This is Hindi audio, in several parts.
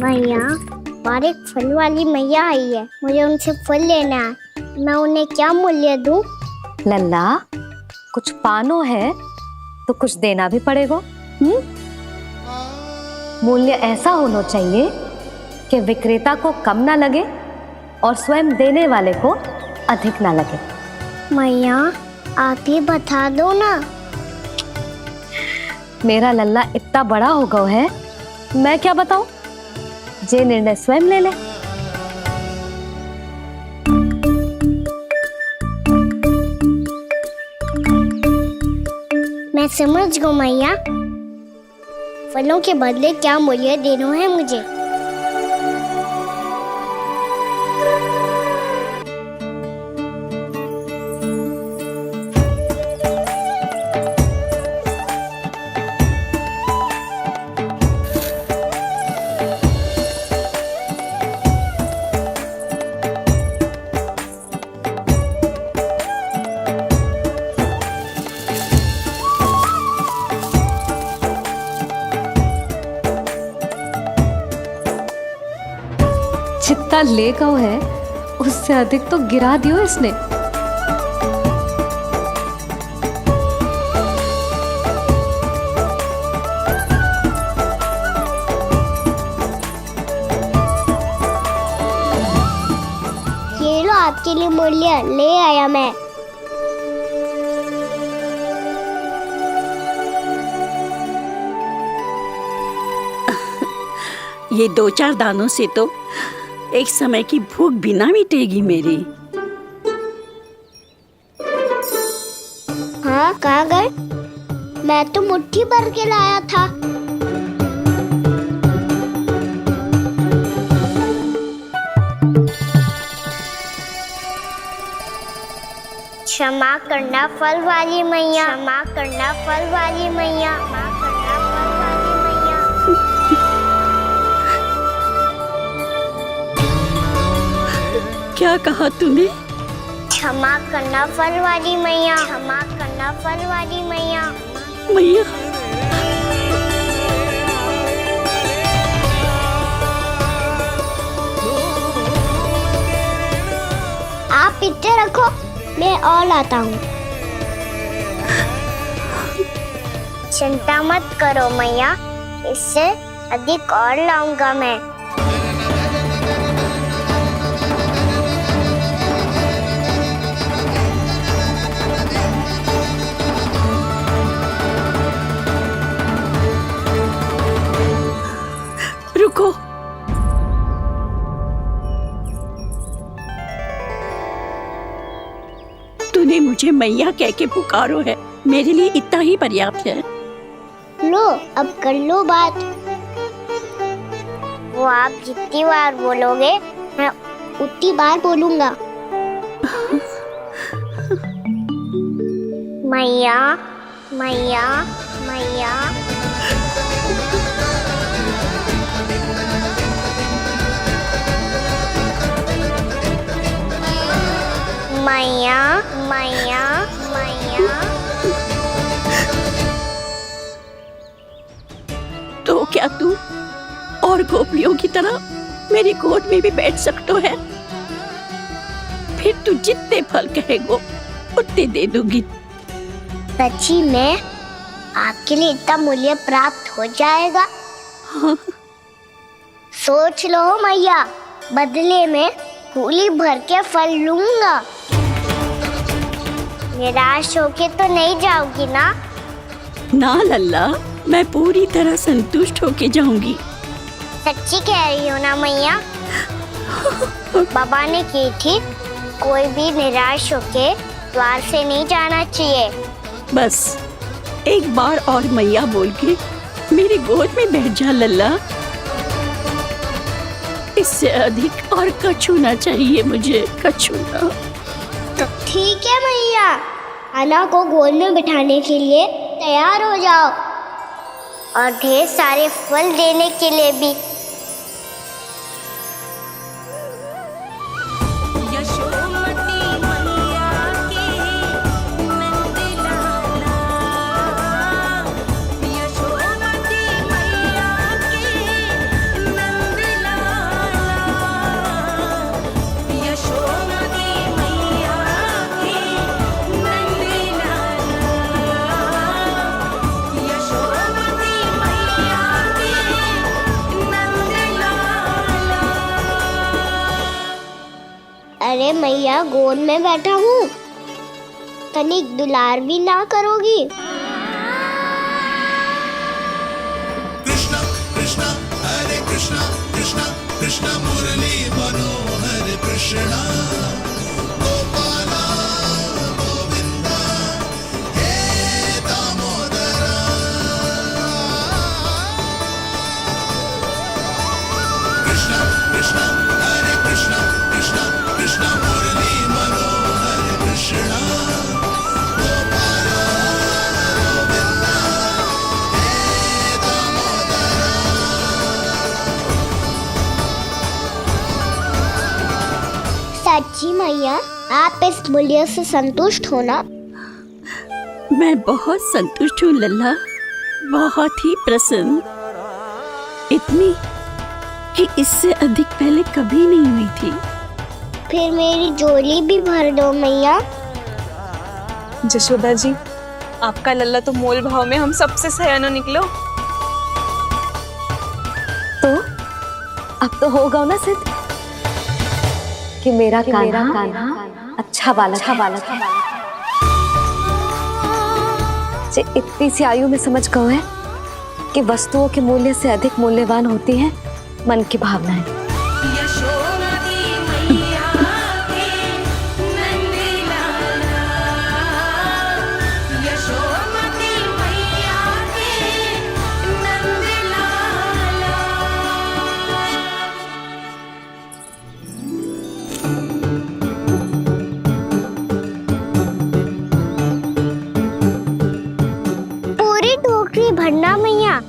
मैया, बाहर एक फल वाली मैया आई है, मुझे उनसे फल लेना है। मैं उन्हें क्या मूल्य दूं? लल्ला, कुछ पानो है तो कुछ देना भी पड़ेगा। मूल्य ऐसा होना चाहिए कि विक्रेता को कम ना लगे और स्वयं देने वाले को अधिक ना लगे। मैया, आप ही बता दो ना। मेरा लल्ला इतना बड़ा हो गया है, मैं क्या बताऊं? जे निर्णय स्वयं ले ले। मैं समझ गई मैया, फलों के बदले क्या मूल्य देना है मुझे। जितना ले गया है उससे अधिक तो गिरा दियो इसने। ये लो आपके लिए मूल्य, ले आया मैं। ये 2-4 दानों से तो एक समय की भूख भी ना मिटेगी मेरी। हाँ, कहाँ गए? मैं तो मुट्ठी भर के लाया था। क्षमा करना फल वाली मैया, क्षमा करना फल वाली मैया, क्षमा करना फल वाली मैया। क्या कहा तूने? क्षमा करना फल वाली मैया, क्षमा करना फल वाली मैया। मैया, आप इतने रखो, मैं और लाता हूँ। चिंता मत करो मैया, इससे अधिक और लाऊंगा मैं। रुको। तूने मुझे मैया कह के पुकारो है, मेरे लिए इतना ही पर्याप्त है। लो, अब कर लो बात। वो आप जितनी बार बोलोगे, मैं उतनी बार बोलूंगा। मैया, मैया, मैया। मैया, मैया, मैया। तो क्या तू और गोपियों की तरह मेरी गोद में भी बैठ सकता है? फिर तू जितने फल कहेगो उतने दे दूंगी। सच्ची में आपके लिए इतना मूल्य प्राप्त हो जाएगा? हाँ। सोच लो मैया, बदले में झोली भर के फल लूंगा। निराश होके तो नहीं जाओगी ना? ना लल्ला, मैं पूरी तरह संतुष्ट होके जाऊंगी। सच्ची कह रही हो ना मैया? बाबा ने की थी, कोई भी निराश होके द्वार से नहीं जाना चाहिए। बस एक बार और मैया बोल के मेरी गोद में बैठ जा लल्ला। इससे अधिक और कछु ना चाहिए मुझे, कछु ना। तो ठीक है मैया, अन्ना को गोद में बिठाने के लिए तैयार हो जाओ और ढेर सारे फल देने के लिए भी। अरे मैया गोद में बैठा हूँ, तनिक दुलार भी ना करोगी? कृष्णा कृष्णा हरे कृष्णा कृष्णा कृष्णा मुरली मनोहर कृष्णा गोपाला गोविंदा हे दामोदरा। कृष्णा कृष्णा हरे कृष्णा कृष्णा कृष्णा मुरली मनोहर कृष्णा गोपाला गोविंदा हे दामोदरा। सच्ची मैया, आप इस मूल्य से संतुष्ट हो ना? मैं बहुत संतुष्ट हूँ लल्ला, बहुत ही प्रसन्न। इतनी कि इससे अधिक पहले कभी नहीं हुई थी। फिर मेरी झोली भी भर दो मैया। जशोदा जी, आपका लल्ला तो मोल भाव में हम सबसे सयाना निकलो। तो अब तो होगा ना सिद्ध कि मेरा कान्हा अच्छा बालक है। जे इतनी सी आयु में समझ गए है कि वस्तुओं के मूल्य से अधिक मूल्यवान होती हैं मन की भावनाएं। पूरी टोकरी भरना मैया,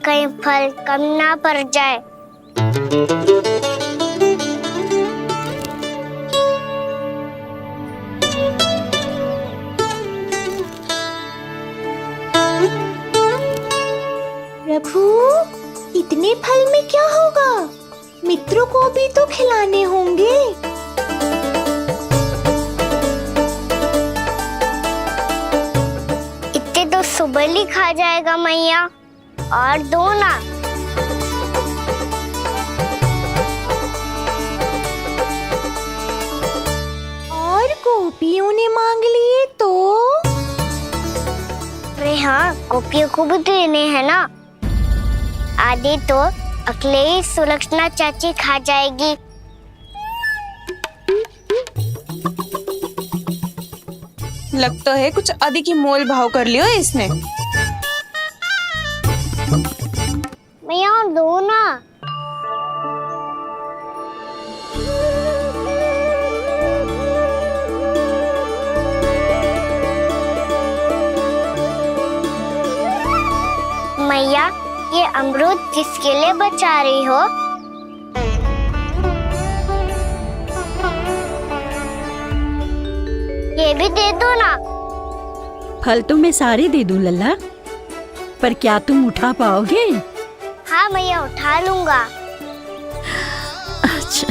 कहीं फल कम ना पड़ जाए। प्रभु, इतने फल में क्या होगा? मित्रों को भी तो खिलाने होंगे। इतने तो सुबह ही खा जाएगा मैया, और दो ना। और गोपियों ने मांग लिए तो? अरे हाँ, गोपियों को भी देने हैं ना। आधे तो अकेले ही सुलक्षणा चाची खा जाएगी। लगता है कुछ अधिक ही मोल भाव कर लियो इसने। मैया और दो ना। मैया, ये अमरूद किसके लिए बचा रही हो? ये भी दे दो ना। फल तो मैं सारे दे दूं लल्ला, पर क्या तुम उठा पाओगे? हाँ मैया, उठा लूंगा। अच्छा।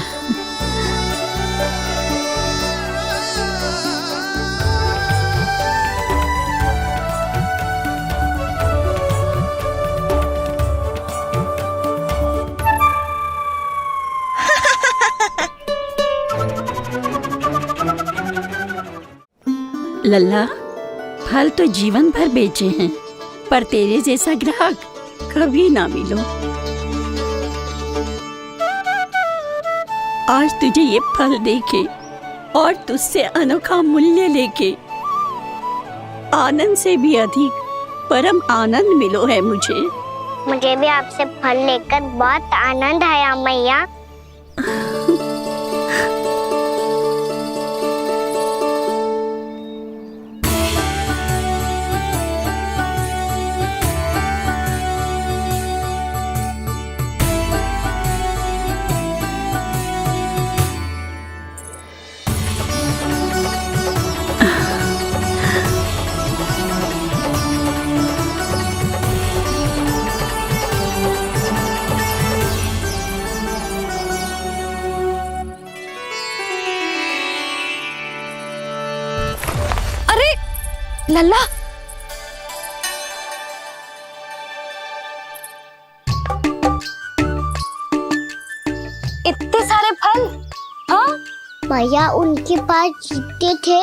लल्ला, फल तो जीवन भर बेचे हैं, पर तेरे जैसा ग्राहक कभी ना मिलो। आज तुझे ये फल देके और तुझसे अनोखा मूल्य लेके आनंद से भी अधिक परम आनंद मिलो है मुझे। मुझे भी आपसे फल लेकर बहुत आनंद आया मैया। लल्ला, इतने सारे फल? हाँ, भैया उनके पास जीते थे,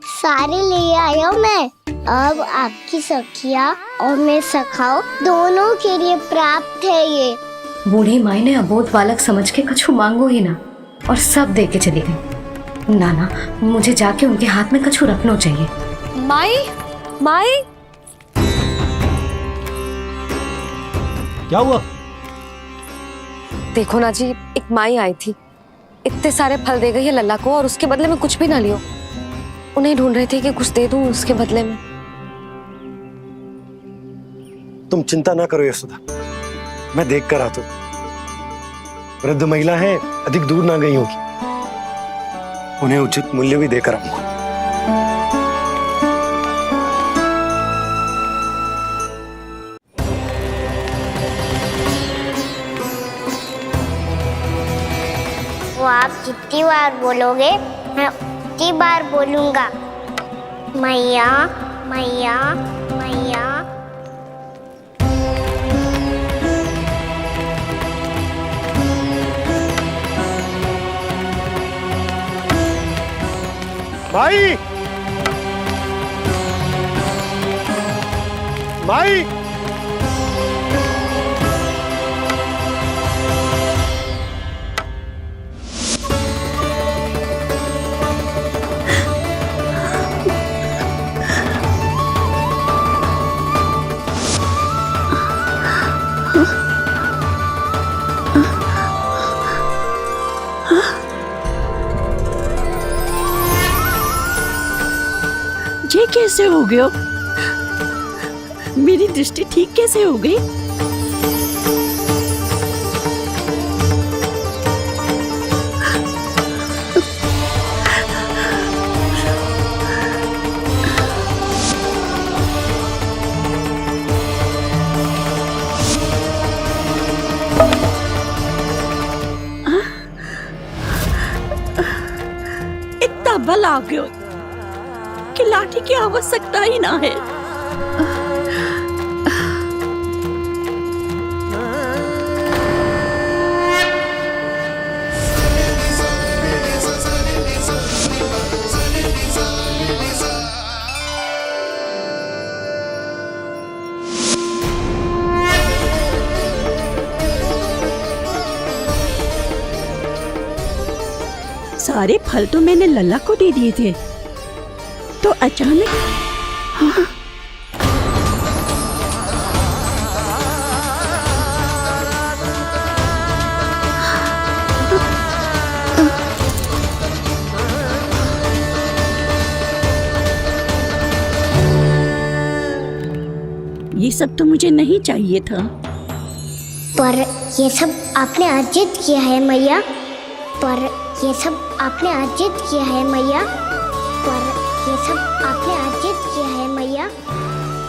सारे ले आया हूँ मैं। अब आपकी सखिया और मैं सखाओ दोनों के लिए प्राप्त है ये। बूढ़ी माई ने अबोध बालक समझ के कछु मांगो ही ना और सब दे के चली गई। नाना, मुझे जाके उनके हाथ में कछु रखना चाहिए। माई, माई, क्या हुआ? देखो ना जी, एक माई आई थी, इतने सारे फल दे गई है लल्ला को और उसके बदले में कुछ भी ना लियो। उन्हें ढूंढ रहे थे कि कुछ दे दूं उसके बदले में। तुम चिंता ना करो यशोदा, मैं देख कर आता हूं। वृद्ध महिला है, अधिक दूर ना गई होगी, उन्हें उचित मूल्य भी देकर आऊंगा। वो आप जितनी बार बोलोगे मैं उतनी बार बोलूंगा। मैया मैया मैया। माई, माई, ये कैसे हो गया? मेरी दृष्टि ठीक कैसे हो गई? इतना बल आ गया कि लाठी की आवश्यकता ही ना है। सारे फल तो मैंने लल्ला को दे दिए थे, तो अचानक हाँ? ये सब तो मुझे नहीं चाहिए था। पर ये सब आपने अर्जित किया है मैया। पर ये सब आपने अर्जित किया है मैया। पर ये सब आपने अर्जित किया है मैया।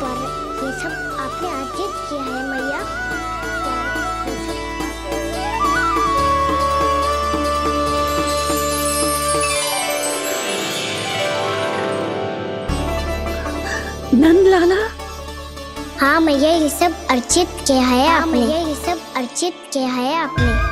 पर ये सब आपने अर्जित किया है मैया। नंद लाला, हाँ मैया, ये सब अर्जित किया है आपने। मैया, ये सब अर्जित किया है आपने।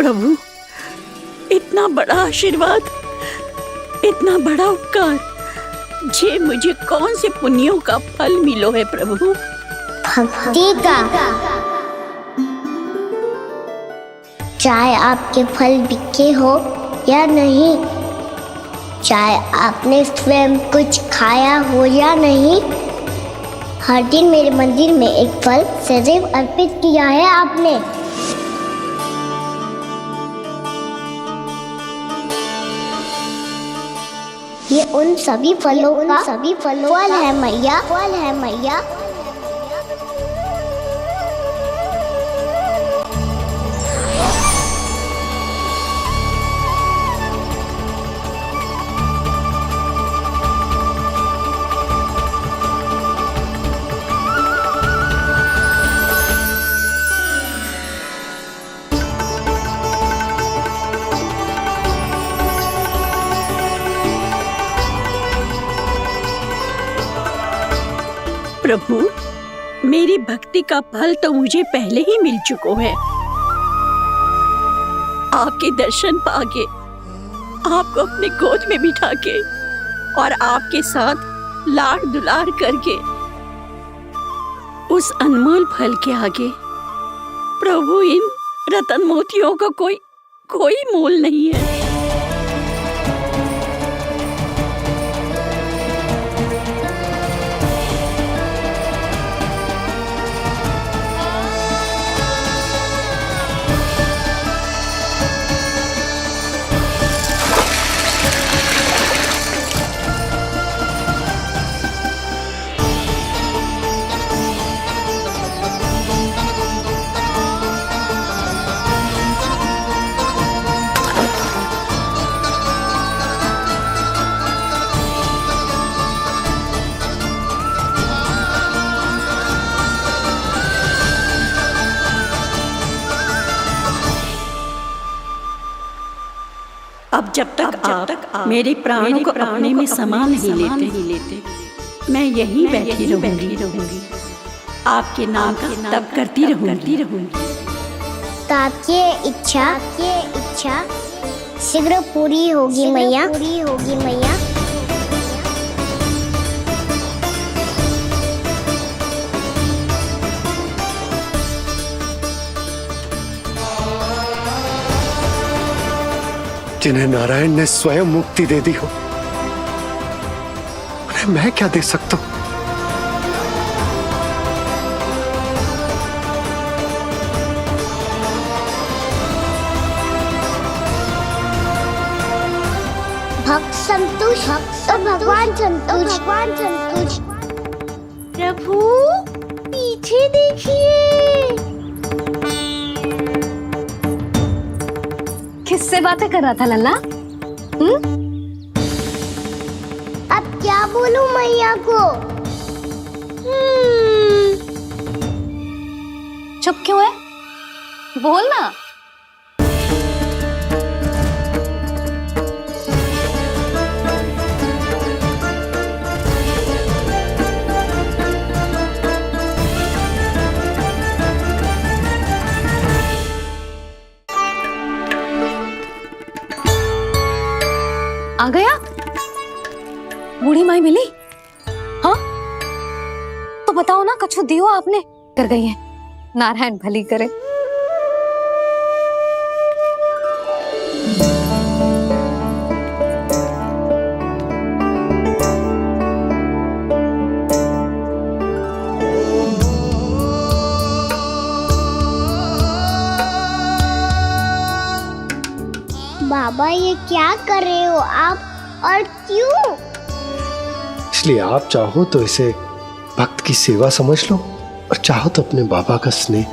प्रभु, इतना बड़ा आशीर्वाद, इतना बड़ा उपकार, जे मुझे कौन से पुण्यों का फल मिलो है प्रभु? भक्ति का। चाहे आपके फल बिके हो या नहीं, चाहे आपने स्वयं कुछ खाया हो या नहीं, हर दिन मेरे मंदिर में एक फल सदैव अर्पित किया है आपने। ये उन सभी फलों का फल है मैया, फल है मैया। प्रभु, मेरी भक्ति का फल तो मुझे पहले ही मिल चुका है। आपके दर्शन पाके, आपको अपने गोद में बिठा के और आपके साथ लाड दुलार करके, उस अनमोल फल के आगे प्रभु इन रतन मोतियों का कोई मोल नहीं है। अब जब तक आप मेरे प्राणों को अपने में समा नहीं लेते, मैं यहीं बैठी रहूंगी, आपके नाम का तप करती रहूंगी। तो आपकी इच्छा शीघ्र पूरी होगी मैया, पूरी होगी मैया। जिन्हें नारायण ने स्वयं मुक्ति दे दी हो, उन्हें मैं क्या दे सकता हूं? भक्त संतोष, तो भगवान संतोष। प्रभु पीछे देखिए। किससे बातें कर रहा था लल्ला? अब क्या बोलूं मैया को? चुप क्यों है? बोल ना। आ गया? बूढ़ी माई मिली? हाँ, तो बताओ ना, कछु दियो आपने? कर गई है, नारायण भली करे। बाबा ये क्या कर रहे हो आप, और क्यों? इसलिए आप चाहो तो इसे भक्त की सेवा समझ लो, और चाहो तो अपने बाबा का स्नेह।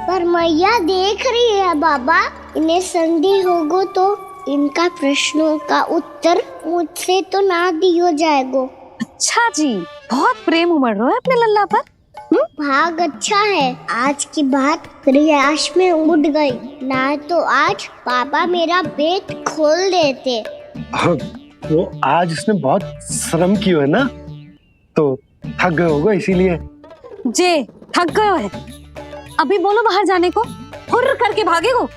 पर मैया देख रही है बाबा, इन्हें संदेह होगो तो इनका प्रश्नों का उत्तर मुझसे तो ना दियो जाएगो। अच्छा जी, बहुत प्रेम उमड़ रहा है अपने लल्ला पर। भाग अच्छा है, आज की बात प्रयास में उड़ गई, ना तो आज पापा मेरा पेट खोल देते। हाँ, वो आज उसने बहुत श्रम किया है ना, तो थक गए होगा इसीलिए। जे थक गयो है, अभी बोलो बाहर जाने को, हुर्र करके भागेगो।